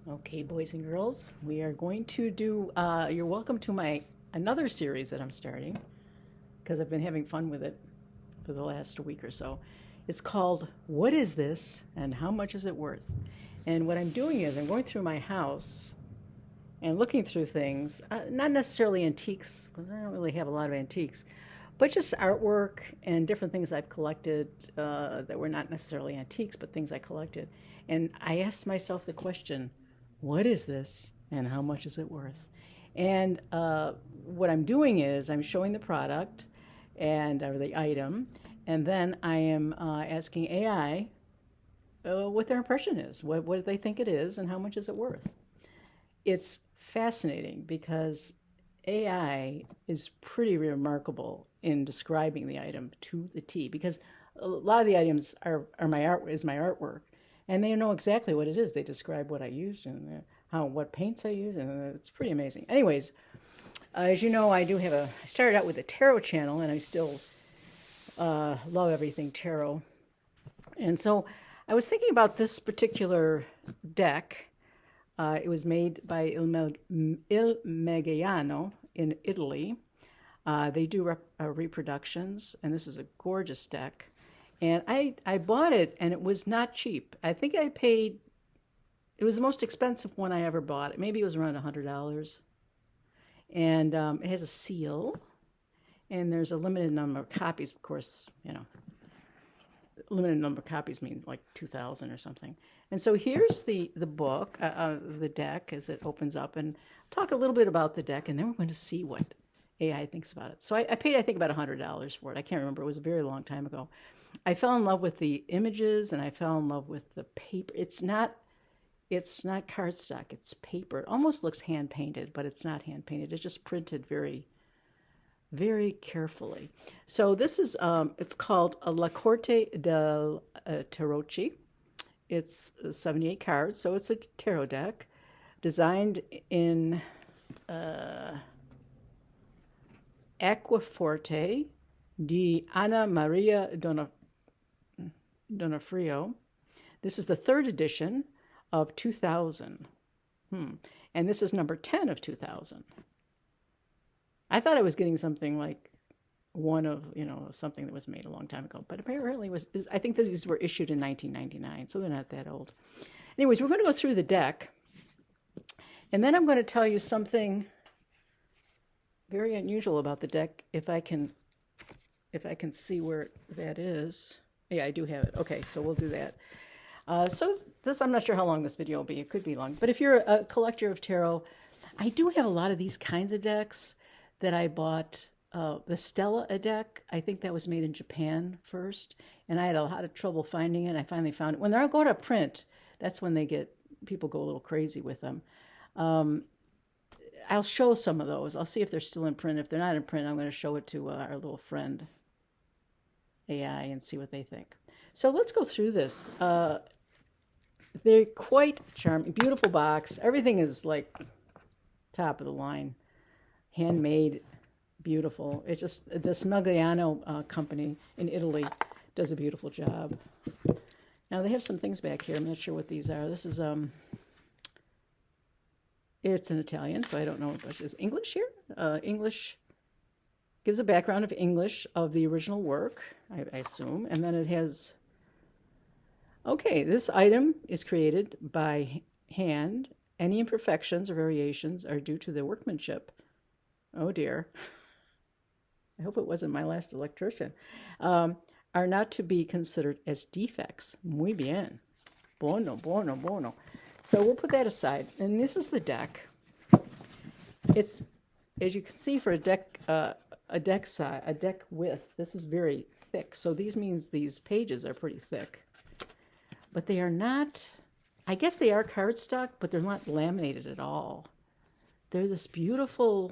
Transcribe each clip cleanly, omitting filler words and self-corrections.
Okay, boys and girls, we are going to do. You're welcome to my another series that I'm starting because I've been having fun with it for the last week or so. It's called "What Is This and How Much Is It Worth?" And what I'm doing is I'm going through my house and looking through things, not necessarily antiques because I don't really have a lot of antiques, but just artwork and different things I've collected that were not necessarily antiques, but things I collected. And I asked myself the question, what is this and how much is it worth? And what I'm doing is I'm showing the product and or the item, and then I am asking AI what their impression is, what they think it is, and how much is it worth. It's fascinating because AI is pretty remarkable in describing the item to the T. Because a lot of the items are my art is my artwork, and they know exactly what it is. They describe what I used and what paints I use, and it's pretty amazing. Anyways, as you know, I started out with a tarot channel, and I still love everything tarot. And so I was thinking about this particular deck. It was made by Il Meneghello in Italy. They do reproductions, and this is a gorgeous deck. And I bought it, and it was not cheap. I think I paid, it was the most expensive one I ever bought. Maybe it was around $100. And it has a seal, and there's a limited number of copies, of course, limited number of copies mean like 2,000 or something. And so here's the book, the deck as it opens up, and talk a little bit about the deck, and then we're going to see what AI thinks about it. So I paid, I think, about $100 for it. I can't remember. It was a very long time ago. I fell in love with the images, and I fell in love with the paper. It's not cardstock. It's paper. It almost looks hand painted, but it's not hand painted. It's just printed very, very carefully. So this is it's called La Corte del Tarocchi. It's 78 cards, so it's a tarot deck designed in Acquaforte di Anna Maria Donofrio. This is the third edition of 2000. And this is number 10 of 2000. I thought I was getting something like one of, something that was made a long time ago, but apparently I think these were issued in 1999, so they're not that old. Anyways, we're going to go through the deck, and then I'm going to tell you something very unusual about the deck, if I can see where that is. Yeah, I do have it. Okay, so we'll do that. So this, I'm not sure how long this video will be. It could be long, but if you're a collector of tarot, I do have a lot of these kinds of decks that I bought. The Stella deck, I think that was made in Japan first, and I had a lot of trouble finding it. I finally found it. When they're going to print, that's when people go a little crazy with them. I'll show some of those. I'll see if they're still in print. If they're not in print, I'm going to show it to our little friend AI and see what they think. So let's go through this. They're quite charming. Beautiful box. Everything is like top of the line. Handmade. Beautiful. It's just the Smagliano company in Italy does a beautiful job. Now they have some things back here. I'm not sure what these are. This is it's in Italian, so I don't know what is English here. English gives a background of English of the original work, I assume, and then it has. Okay, this item is created by hand. Any imperfections or variations are due to the workmanship. Oh dear. I hope it wasn't my last electrician, are not to be considered as defects. Muy bien. Buono, buono, buono. So we'll put that aside. And this is the deck. It's, as you can see, for a deck width, this is very thick. So these pages are pretty thick. But they are not, I guess they are cardstock, but they're not laminated at all. They're this beautiful,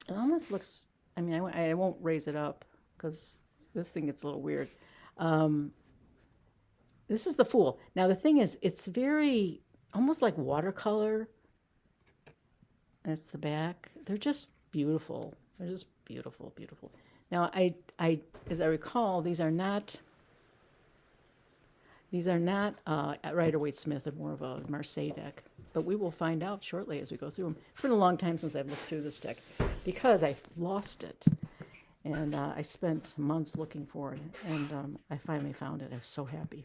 it almost looks, I won't raise it up because this thing gets a little weird. This is the Fool. Now the thing is, it's very, almost like watercolor. That's the back. They're just beautiful. They're just beautiful, beautiful. Now, as I recall, these are not, These are not Rider-Waite-Smith, they're more of a Marseille deck. But we will find out shortly as we go through them. It's been a long time since I've looked through this deck because I lost it. And I spent months looking for it. And I finally found it. I was so happy.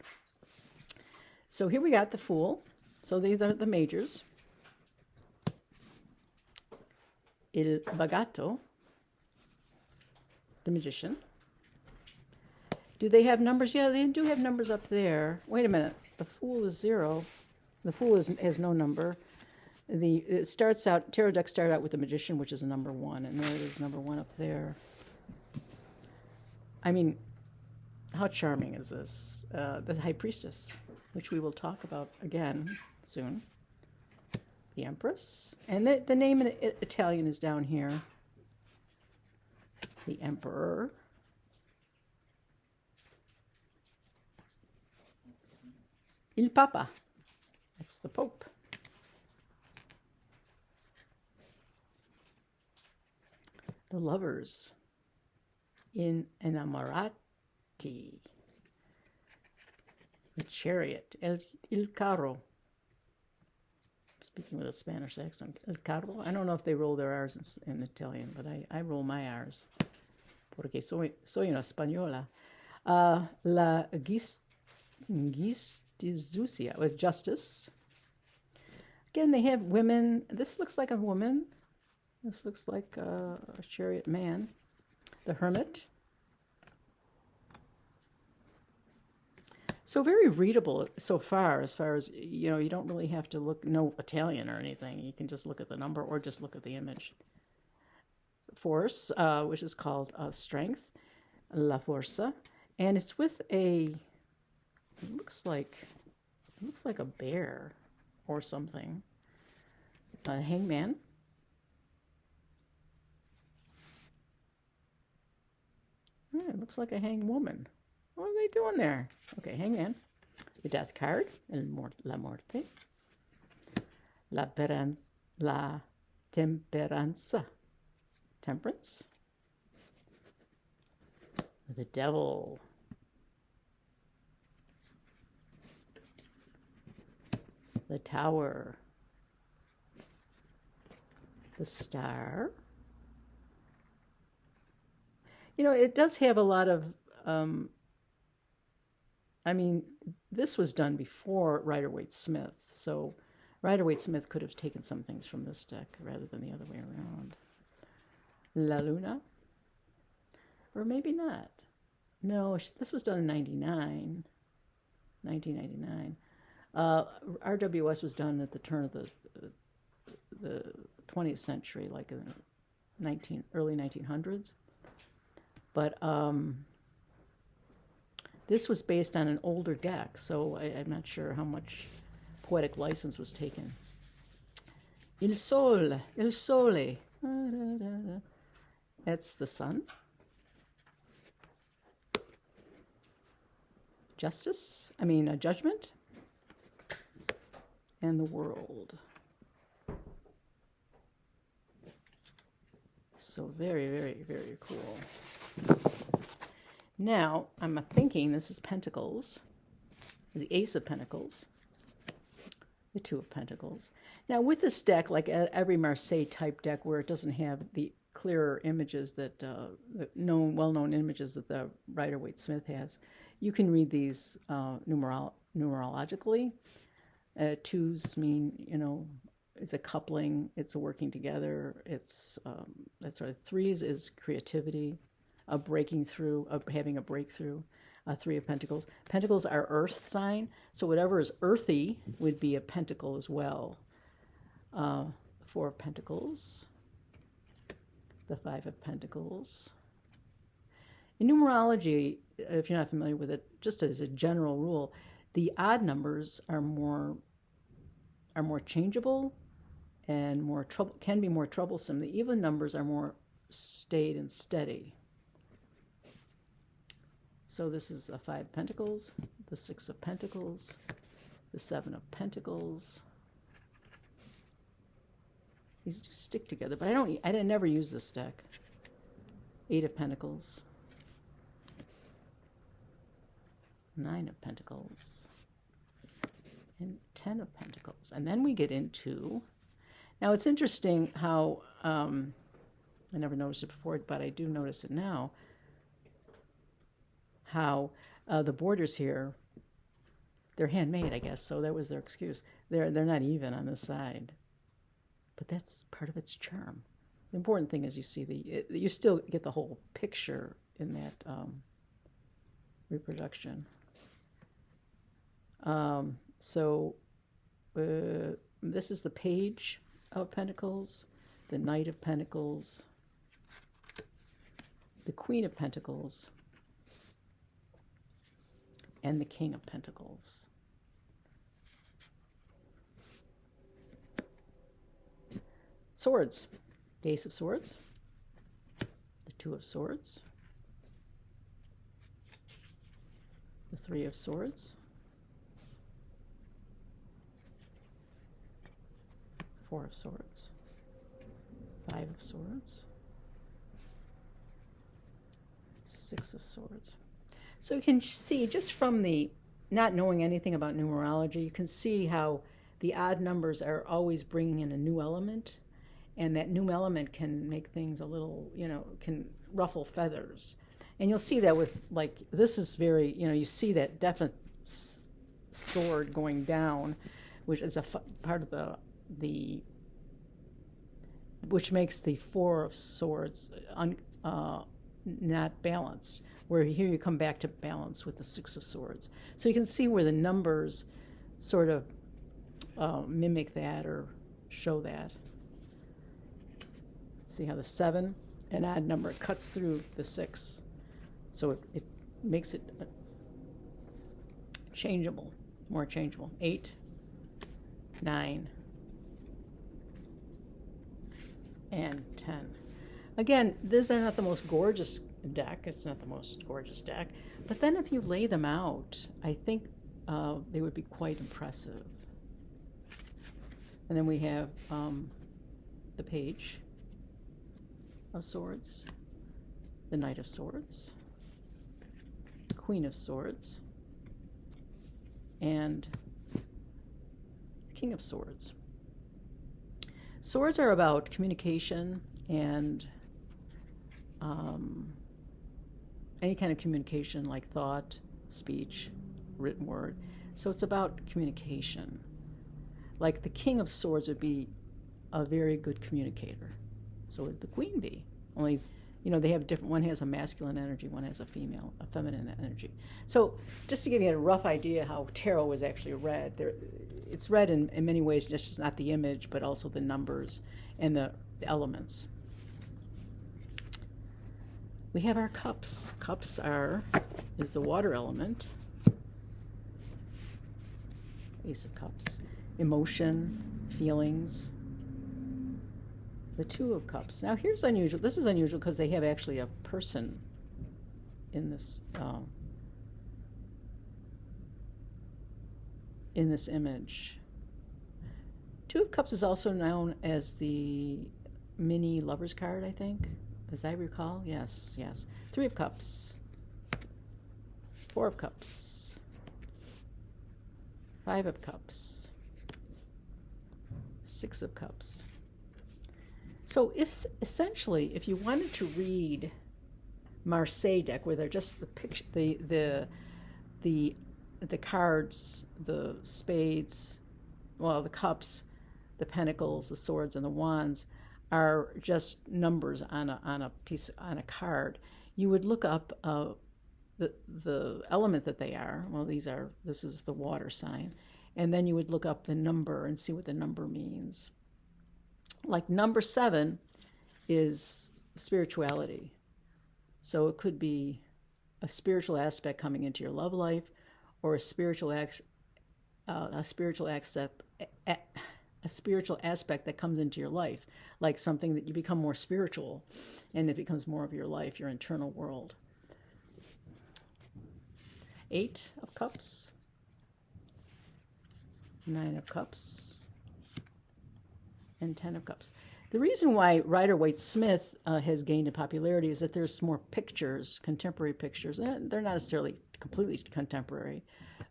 So here we got the Fool. So these are the majors. Il Bagatto, the Magician. Do they have numbers? Yeah, they do have numbers up there. Wait a minute. The Fool is 0. The Fool has no number. It starts out, tarot decks start out with the Magician, which is a number 1, and there it is, number 1 up there. I mean, how charming is this? The High Priestess, which we will talk about again soon. The Empress. And the name in Italian is down here. The Emperor. Il Papa. That's the Pope. The Lovers. In Innamorati. The Chariot. Il Carro. Speaking with a Spanish accent. El Carro. I don't know if they roll their R's in Italian, but I roll my R's. Porque soy una española. La Gistizucia, with Justice. Again, they have women. This looks like a woman. This looks like a chariot man. The Hermit. So very readable so far, as you don't really have to know Italian or anything. You can just look at the number or just look at the image. Force, which is called Strength, La Forza, and it's with it looks like a bear or something. Hangman. It looks like a hanged woman. What are they doing there? Okay, Hangman. The Death card. La Morte. La Temperanza. Temperance. The Devil. The Tower. The Star. It does have a lot of this was done before Rider-Waite-Smith, so Rider-Waite-Smith could have taken some things from this deck rather than the other way around. La Luna. Or maybe not. No, this was done in 1999. RWS was done at the turn of the 20th century, like in the early 1900s. But this was based on an older deck, so I'm not sure how much poetic license was taken. Il Sole. That's the sun. Judgment. And the World. So very, very, very cool. Now, I'm thinking this is Pentacles, the Ace of Pentacles, the Two of Pentacles. Now, with this deck, like every Marseille type deck where it doesn't have the clearer images the well-known images that the Rider-Waite-Smith has, you can read these numerologically. Twos mean, it's a coupling, it's a working together, it's that's right. Threes is creativity, a breaking through, having a breakthrough. Three of Pentacles. Pentacles are earth sign, so whatever is earthy would be a pentacle as well. Four of Pentacles. The Five of Pentacles. In numerology, if you're not familiar with it, just as a general rule, the odd numbers are more changeable and can be more troublesome. The even numbers are more staid and steady. So this is a Five of Pentacles, the Six of Pentacles, the Seven of Pentacles. These do stick together, but I never use this deck. Eight of Pentacles. Nine of Pentacles. Ten of Pentacles. And then we get into, now it's interesting how, I never noticed it before, but I do notice it now, how the borders here, they're handmade, I guess, so that was their excuse. They're not even on this side. But that's part of its charm. The important thing is you see you still get the whole picture in that reproduction. This is the Page of Pentacles, the Knight of Pentacles, the Queen of Pentacles, and the King of Pentacles. Swords. The Ace of Swords, the Two of Swords, the Three of Swords, Four of Swords, Five of Swords, Six of Swords. So you can see, just from the not knowing anything about numerology, you can see how the odd numbers are always bringing in a new element. And that new element can make things a little, can ruffle feathers. And you'll see that with, like, this is very, you see that definite sword going down, which is a part of which makes the Four of Swords not balanced, where here you come back to balance with the Six of Swords. So you can see where the numbers sort of mimic that or show that. See how the 7, an odd number, cuts through the 6. So it makes it changeable, more changeable. 8, 9, and 10. Again, these are not the most gorgeous deck. It's not the most gorgeous deck. But then if you lay them out, I think they would be quite impressive. And then we have the Page of Swords, the Knight of Swords, the Queen of Swords, and the King of Swords. Swords are about communication and any kind of communication, like thought, speech, written word. So it's about communication. Like the King of Swords would be a very good communicator. So would the Queen be. Only, they have different, one has a masculine energy, one has a feminine energy. So just to give you a rough idea how tarot was actually read, it's read in many ways, just not the image, but also the numbers and the elements. We have our cups. Cups is the water element. Ace of Cups. Emotion, feelings. The Two of Cups. Now here's unusual. This is unusual because they have actually a person in this image. Two of Cups is also known as the mini Lover's card, I think, as I recall. Yes. Three of Cups. Four of Cups. Five of Cups. Six of Cups. So essentially, if you wanted to read Marseille deck, where they're just the picture, the cards, the spades, the cups, the pentacles, the swords, and the wands are just numbers on a card, you would look up the element that they are. Well, this is the water sign, and then you would look up the number and see what the number means. Like number 7 is spirituality. So it could be a spiritual aspect coming into your love life, or a spiritual aspect that comes into your life, like something that you become more spiritual and it becomes more of your life, your internal world. 8 of Cups, 9 of Cups, and 10 of Cups. The reason why Rider-Waite-Smith has gained in popularity is that there's more pictures, contemporary pictures. They're not necessarily completely contemporary.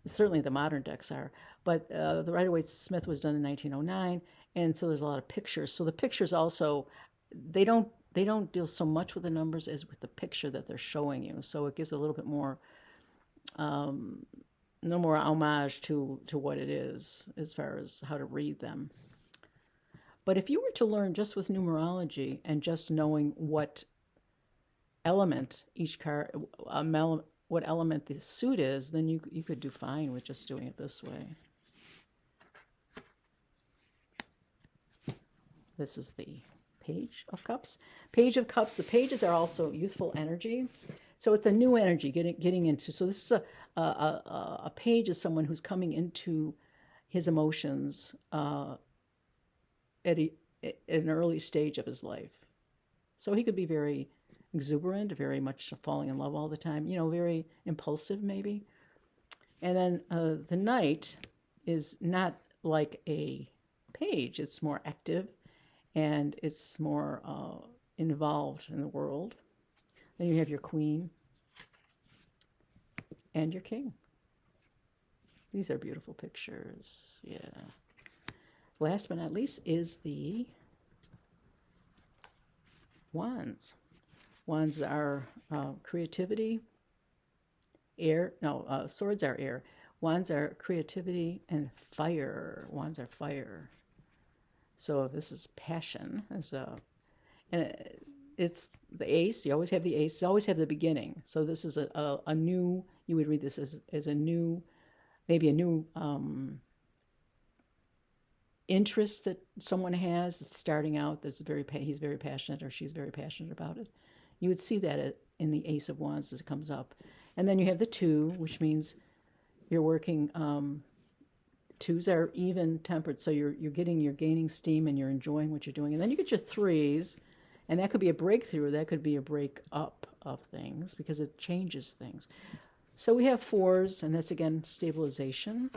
Certainly the modern decks are. But the Rider-Waite-Smith was done in 1909, and so there's a lot of pictures. So the pictures also, they don't deal so much with the numbers as with the picture that they're showing you. So it gives a little bit more, no more homage to what it is as far as how to read them. But if you were to learn just with numerology and just knowing what element each card, what element the suit is, then you could do fine with just doing it this way. This is the Page of Cups. Page of Cups, the pages are also youthful energy. So it's a new energy getting into. So this is a page is someone who's coming into his emotions at an early stage of his life. So he could be very exuberant, very much falling in love all the time, very impulsive maybe. And then the Knight is not like a page. It's more active and it's more involved in the world. Then you have your Queen and your King. These are beautiful pictures. Yeah. Last but not least is the Wands. Wands are creativity, air. No, swords are air. Wands are creativity and fire. Wands are fire. So this is passion. And it's the ace. You always have the ace. You always have the beginning. So this is a new, you would read this as a new, maybe a new interest that someone has that's starting out, he's very passionate or she's very passionate about it. You would see that in the Ace of Wands as it comes up. And then you have the 2, which means you're working, 2s are even tempered, so you're gaining steam and you're enjoying what you're doing. And then you get your 3s, and that could be a breakthrough, that could be a break up of things because it changes things. So we have 4s, and that's again stabilization.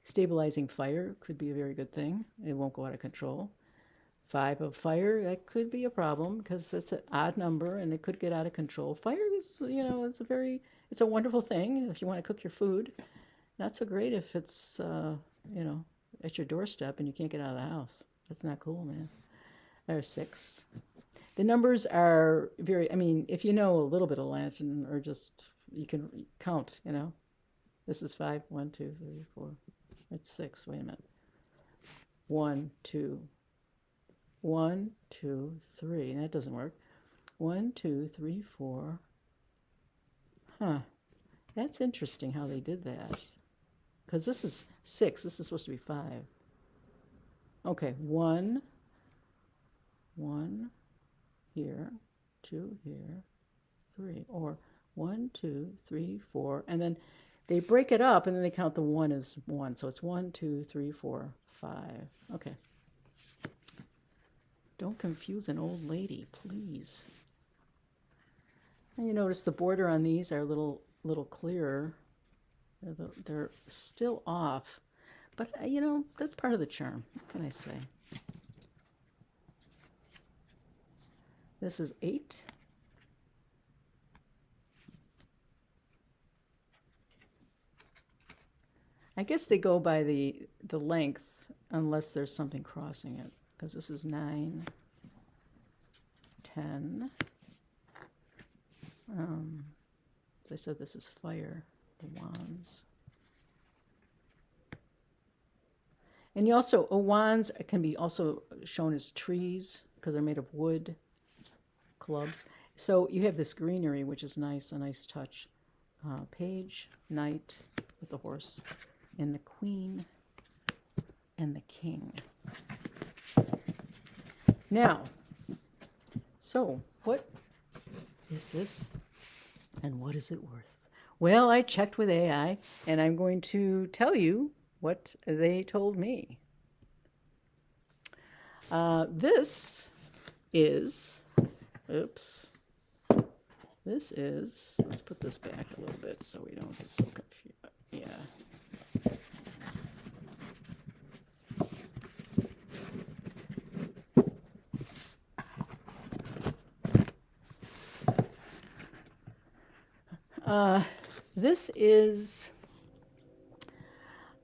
Stabilizing fire could be a very good thing. It won't go out of control. 5 of fire, that could be a problem because it's an odd number and it could get out of control. Fire is, it's a wonderful thing if you want to cook your food. Not so great if it's, at your doorstep and you can't get out of the house. That's not cool, man. There's 6. The numbers are if you know a little bit of Latin or just, you can count, This is 5, 1, 2, 3, 4. It's 6. Wait a minute. 1, 2. 1, 2, 3. That doesn't work. 1, 2, 3, 4. Huh. That's interesting how they did that. Because this is 6. This is supposed to be 5. Okay. 1 here. 2 here. 3. Or 1, 2, 3, 4. And then they break it up, and then they count the 1 as 1. So it's 1, 2, 3, 4, 5. Okay. Don't confuse an old lady, please. And you notice the border on these are a little clearer. They're still off. But, that's part of the charm. What can I say? This is 8. I guess they go by the length unless there's something crossing it, because this is 9, 10. As I said, this is fire, the Wands. And you also, wands can be also shown as trees because they're made of wood, clubs. So you have this greenery, which is nice, a nice touch. Page, Knight with the horse, and the Queen, and the King. Now, so what is this, and what is it worth? Well, I checked with AI, and I'm going to tell you what they told me. This is, let's put this back a little bit so we don't get so confused. Yeah. This is,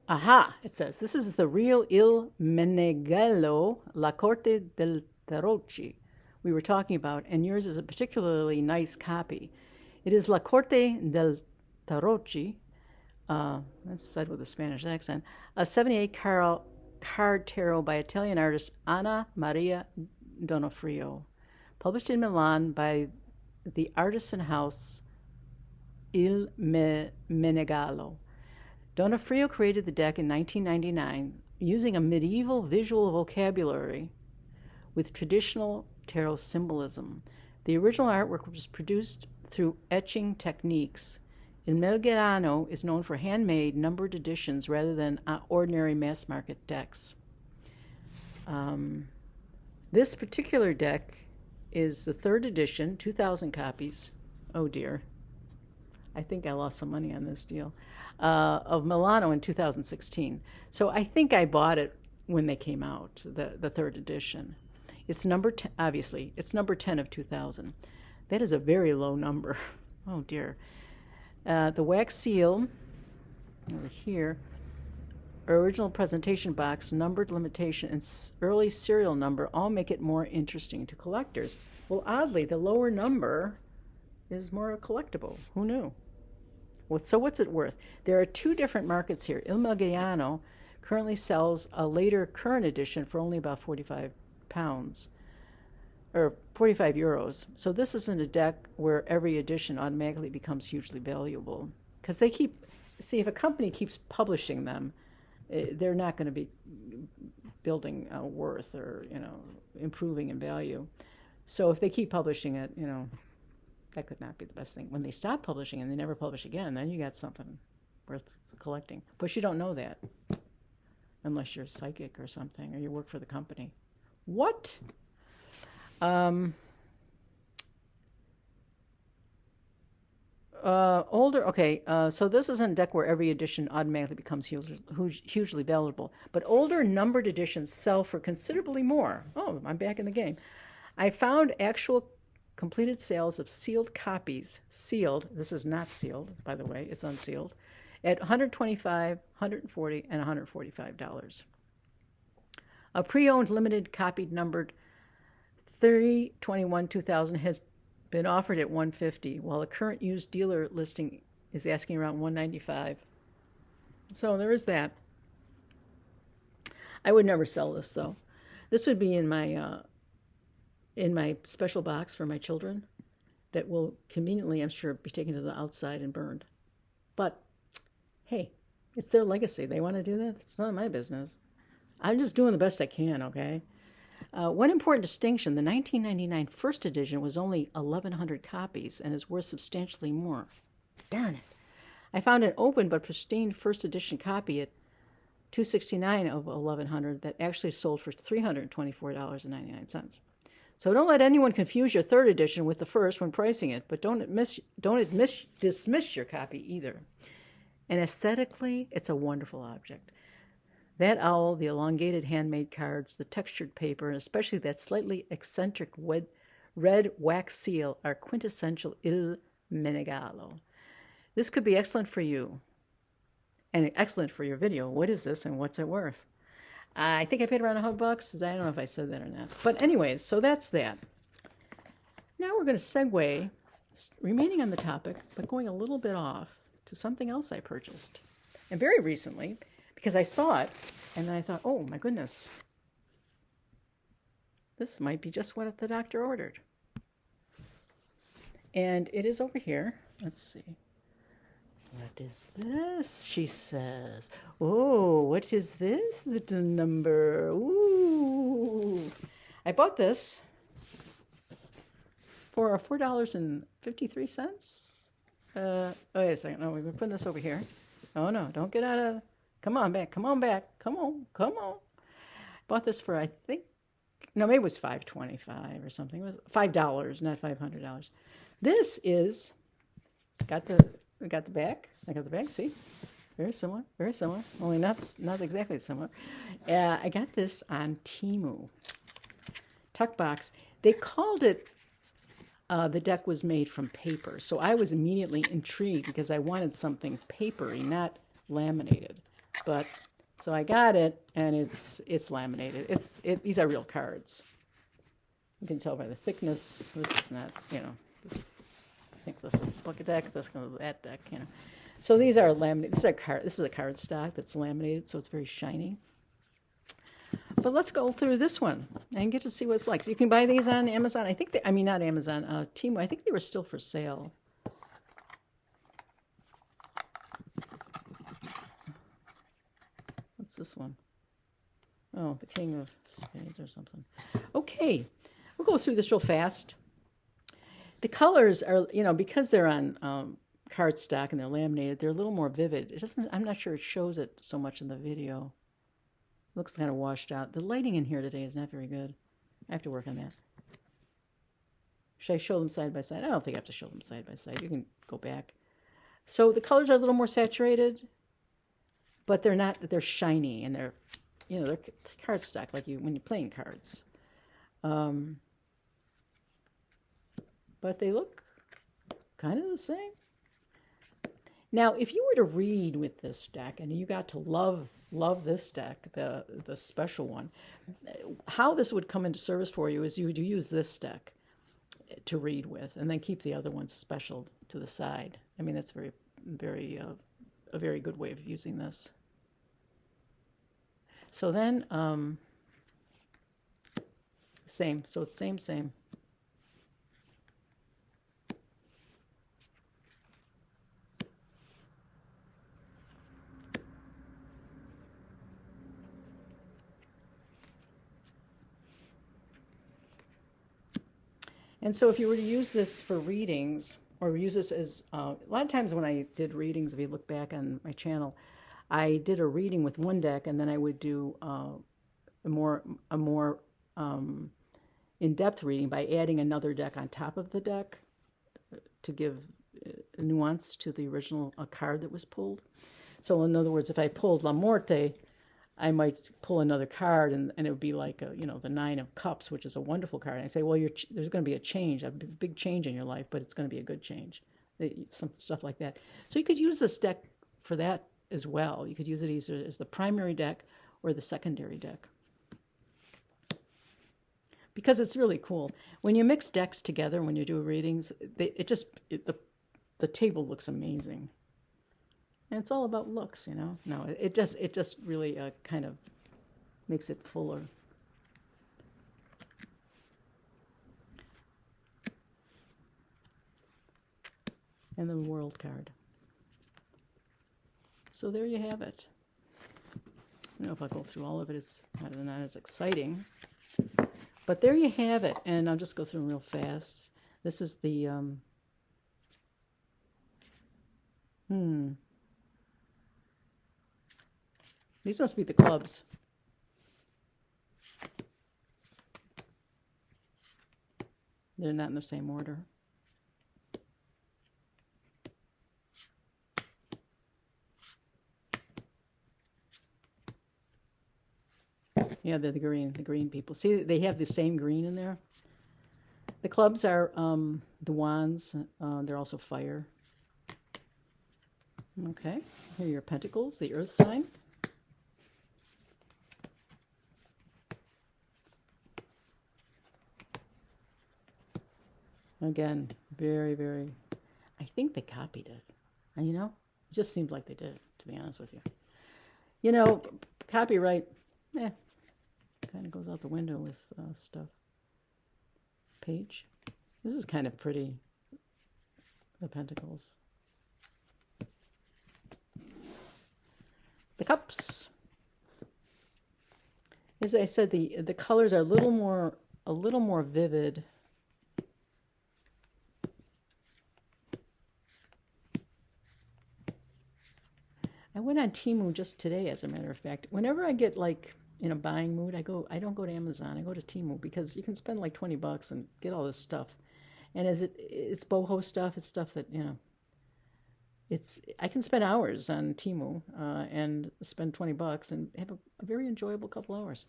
it says, this is the real Il Meneghello, La Corte del Tarocchi we were talking about, and yours is a particularly nice copy. It is La Corte del Tarocchi, that's said with a Spanish accent, a 78 card tarot by Italian artist Anna Maria Donofrio, published in Milan by the artisan house Il Meneghello. Donofrio created the deck in 1999 using a medieval visual vocabulary with traditional tarot symbolism. The original artwork was produced through etching techniques. Il Meneghello is known for handmade numbered editions rather than ordinary mass-market decks. This particular deck is the 3rd edition, 2,000 copies. Oh dear. I think I lost some money on this deal. Of Milano in 2016. So I think I bought it when they came out, the 3rd edition. It's number 10, obviously. It's number 10 of 2,000. That is a very low number. Oh dear. The wax seal, over here, original presentation box, numbered limitation, and early serial number all make it more interesting to collectors. Well, oddly, the lower number is more collectible. Who knew? Well, so what's it worth? There are 2 different markets here. Il Meneghello currently sells a later current edition for only about £45, or 45 euros. So this isn't a deck where every edition automatically becomes hugely valuable. Because they keep, see, if a company keeps publishing them, they're not going to be building worth or, improving in value. So if they keep publishing it, that could not be the best thing. When they stop publishing and they never publish again, then you got something worth collecting. But you don't know that unless you're psychic or something, or you work for the company. What? So this isn't a deck where every edition automatically becomes hugely valuable, but older numbered editions sell for considerably more. Oh, I'm back in the game. I found actual completed sales of sealed copies, this is not sealed, by the way, it's unsealed, at $125, $140, and $145. A pre-owned limited copied numbered 3/21/2000 has been offered at $150, while a current used dealer listing is asking around $195. So there is that. I would never sell this, though. This would be in my special box for my children that will conveniently, I'm sure, be taken to the outside and burned. But, hey, it's their legacy. They want to do that? It's none of my business. I'm just doing the best I can, okay? One important distinction, the 1999 first edition was only 1,100 copies and is worth substantially more. Darn it. I found an open but pristine first edition copy at $269 of 1,100 that actually sold for $324.99. So don't let anyone confuse your 3rd edition with the first when pricing it, but don't dismiss your copy either. And aesthetically, it's a wonderful object. That owl, the elongated handmade cards, the textured paper, and especially that slightly eccentric red wax seal are quintessential Il Meneghello. This could be excellent for you and excellent for your video. What is this and what's it worth? I think I paid around $100. I don't know if I said that or not. But anyways, so that's that. Now we're going to segue, remaining on the topic, but going a little bit off to something else I purchased. And very recently, because I saw it, and then I thought, oh my goodness, this might be just what the doctor ordered. And it is over here. Let's see. What is this? She says. Oh, what is this little number? Ooh. I bought this for $4.53. Oh, wait a second. No, we've been putting this over here. Oh, no, don't get out of... Come on back. Come on back. Come on. Come on. Bought this for, I think... No, maybe it was $5.25 or something. It was $5, not $500. This is... We got the back. I got the back. See, very similar. Very similar. Only not exactly similar. I got this on Temu. Tuck box. They called it the deck was made from paper. So I was immediately intrigued because I wanted something papery, not laminated. But so I got it, and it's laminated. These are real cards. You can tell by the thickness. This is not, this, I think this is a book deck. This is that deck, So these are laminated. This is a card stock that's laminated, so it's very shiny. But let's go through this one and get to see what it's like. So you can buy these on Amazon. Not Amazon, Temu. I think they were still for sale. What's this one? Oh, the King of Spades or something. Okay, we'll go through this real fast. The colors are, because they're on cardstock and they're laminated, they're a little more vivid. I'm not sure it shows it so much in the video. Looks kind of washed out. The lighting in here today is not very good. I have to work on that. Should I show them side by side? I don't think I have to show them side by side. You can go back. So the colors are a little more saturated, but they're shiny, and they're cardstock, like when you're playing cards. But they look kind of the same. Now, if you were to read with this deck, and you got to love this deck, the special one, how this would come into service for you is you would use this deck to read with, and then keep the other ones special to the side. I mean, that's a very good way of using this. So then, same. So it's same. And so if you were to use this for readings, or use this as, a lot of times when I did readings, if you look back on my channel, I did a reading with one deck, and then I would do a more in-depth reading by adding another deck on top of the deck to give a nuance to the original card that was pulled. So in other words, if I pulled La Morte, I might pull another card, and it would be like, the Nine of Cups, which is a wonderful card. And I say, well, there's going to be a change, a big change in your life, but it's going to be a good change. Some stuff like that. So you could use this deck for that as well. You could use it either as the primary deck or the secondary deck. Because it's really cool. When you mix decks together, when you do readings, the table looks amazing. And it's all about looks, No, it just really kind of makes it fuller. And the World card. So there you have it. I don't know if I'll go through all of it. It's not as exciting. But there you have it. And I'll just go through them real fast. This is the... These must be the clubs. They're not in the same order. Yeah, they're the green people. See, they have the same green in there. The clubs are the wands. They're also fire. Okay, here are your pentacles, the earth sign. Again, very, very, I think they copied it. And it just seemed like they did, to be honest with you. Copyright, kind of goes out the window with stuff. Page. This is kind of pretty, the pentacles. The cups. As I said, the colors are a little more vivid. I went on Temu just today, as a matter of fact. Whenever I get in a buying mood, I don't go to Amazon. I go to Temu because you can spend like $20 and get all this stuff. And it's boho stuff. It's stuff that I can spend hours on Temu and spend $20 and have a very enjoyable couple hours,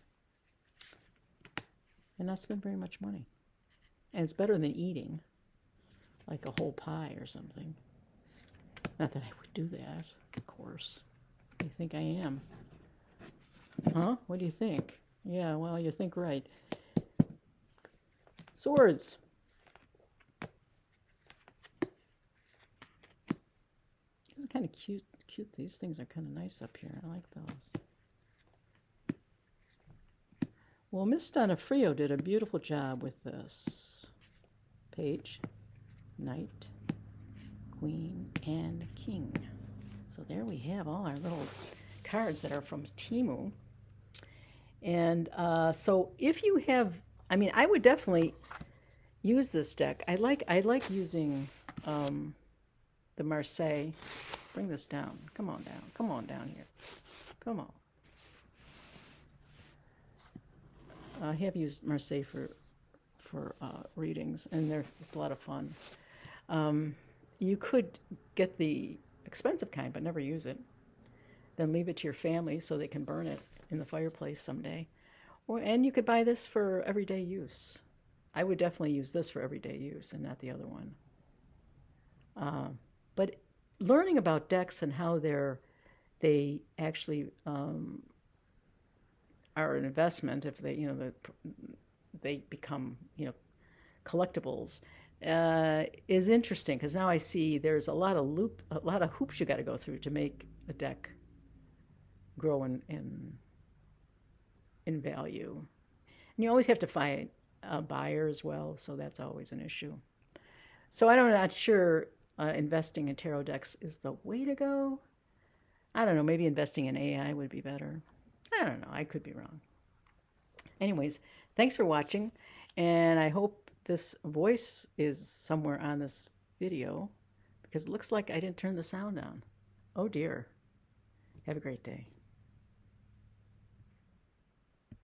and not spend very much money. And it's better than eating. like a whole pie or something. Not that I would do that, of course. What do you think I am? Huh? What do you think? Yeah, well, you think right. Swords. This is kind of cute. These things are kind of nice up here. I like those. Well, Miss Donofrio did a beautiful job with this. Page, Knight, Queen, and King. So there we have all our little cards that are from Temu. And so if you have, I mean, I would definitely use this deck. I like using the Marseille. Bring this down. Come on down. Come on down here. Come on. I have used Marseille for readings, and it's a lot of fun. You could get the expensive kind, but never use it. Then leave it to your family so they can burn it in the fireplace someday. And you could buy this for everyday use. I would definitely use this for everyday use and not the other one. But learning about decks and how they actually are an investment if they become collectibles is interesting, because now I see there's a lot of hoops you got to go through to make a deck grow in value, and you always have to find a buyer as well, so that's always an issue. So I'm not sure investing in tarot decks is the way to go. I don't know, maybe investing in AI would be better. I don't know, I could be wrong. Anyways, thanks for watching, and I hope this voice is somewhere on this video, because it looks like I didn't turn the sound on. Oh dear. Have a great day.